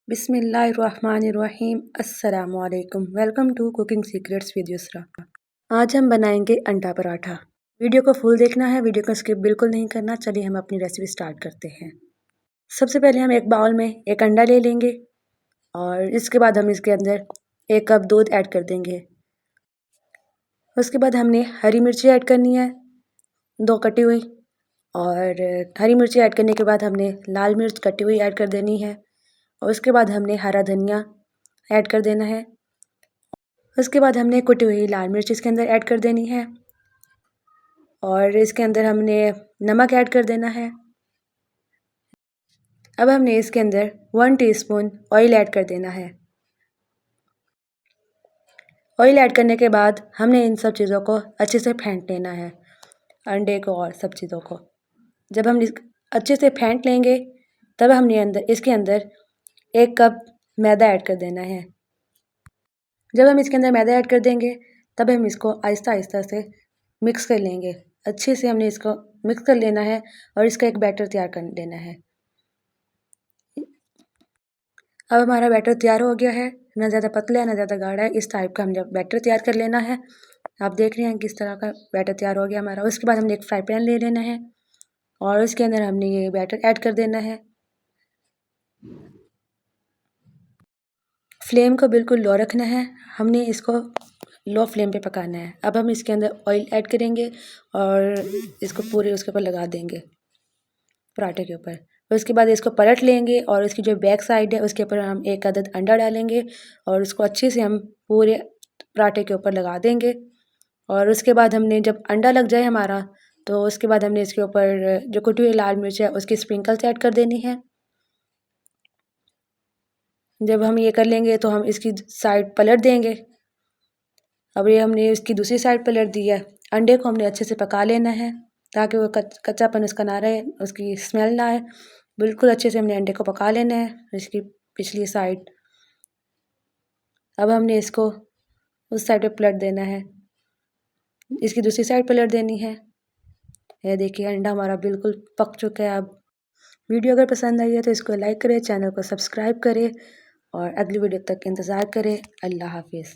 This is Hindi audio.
बिस्मिल्लाहिर्रहमानिर्रहीम। अस्सलाम वालेकुम। Welcome to cooking secrets with Yusra. आज हम बनाएंगे अंडा पराठा। वीडियो को फुल देखना है, वीडियो को स्किप बिल्कुल नहीं करना। चलिए हम अपनी रेसिपी स्टार्ट करते हैं। सबसे पहले हम एक बाउल में एक अंडा ले लेंगे और इसके बाद हम इसके अंदर 1 कप दूध ऐड कर देंगे। उसके बाद हमने हरी मिर्ची ऐड करनी है, 2 कटी हुई, और हरी मिर्ची ऐड करने के बाद हमने लाल मिर्च कटी हुई ऐड कर देनी है, और उसके बाद हमने हरा धनिया ऐड कर देना है। उसके बाद हमने कुटी हुई लाल मिर्च इसके अंदर ऐड कर देनी है, और इसके अंदर हमने नमक ऐड कर देना है। अब हमने इसके अंदर 1 टीस्पून ऑयल ऐड कर देना है। ऑयल ऐड करने के बाद हमने इन सब चीज़ों को अच्छे से फेंट लेना है, अंडे को और सब चीज़ों को। जब हम अच्छे से फेंट लेंगे तब हमने इसके अंदर 1 कप मैदा ऐड कर देना है। जब हम इसके अंदर मैदा ऐड कर देंगे तब हम इसको आहिस्ता आहिस्ता से मिक्स कर लेंगे। अच्छे से हमने इसको मिक्स कर लेना है और इसका एक बैटर तैयार कर लेना है। अब हमारा बैटर तैयार हो गया है, ना ज़्यादा पतला है ना ज़्यादा गाढ़ा है, इस टाइप का हमने बैटर तैयार कर लेना है। आप देख रहे हैं किस तरह का बैटर तैयार हो गया हमारा। उसके बाद हमने एक फ्राई पैन ले लेना है और उसके अंदर हमने ये बैटर ऐड कर देना है। फ्लेम को बिल्कुल लो रखना है, हमने इसको लो फ्लेम पे पकाना है। अब हम इसके अंदर ऑयल ऐड करेंगे और इसको पूरे उसके ऊपर लगा देंगे, पराठे के ऊपर। उसके बाद इसको पलट लेंगे और इसकी जो बैक साइड है उसके ऊपर हम 1 अदद अंडा डालेंगे और उसको अच्छे से हम पूरे पराठे के ऊपर लगा देंगे। और उसके बाद हमने जब अंडा लग जाए हमारा, तो उसके बाद हमने इसके ऊपर जो कुटी हुई लाल मिर्च है उसकी स्प्रिंकल्स ऐड कर देनी है। जब हम ये कर लेंगे तो हम इसकी साइड पलट देंगे। अब ये हमने इसकी दूसरी साइड पलट दी है। अंडे को हमने अच्छे से पका लेना है ताकि वो कच्चापन उसका ना रहे, उसकी स्मेल ना आए। बिल्कुल अच्छे से हमने अंडे को पका लेना है इसकी पिछली साइड। अब हमने इसको उस साइड पे पलट देना है, इसकी दूसरी साइड पलट देनी है। ये देखिए अंडा हमारा बिल्कुल पक चुका है। अब वीडियो अगर पसंद आई है तो इसको लाइक करें, चैनल को सब्सक्राइब करें और अगली वीडियो तक इंतज़ार करें। अल्लाह हाफिज़।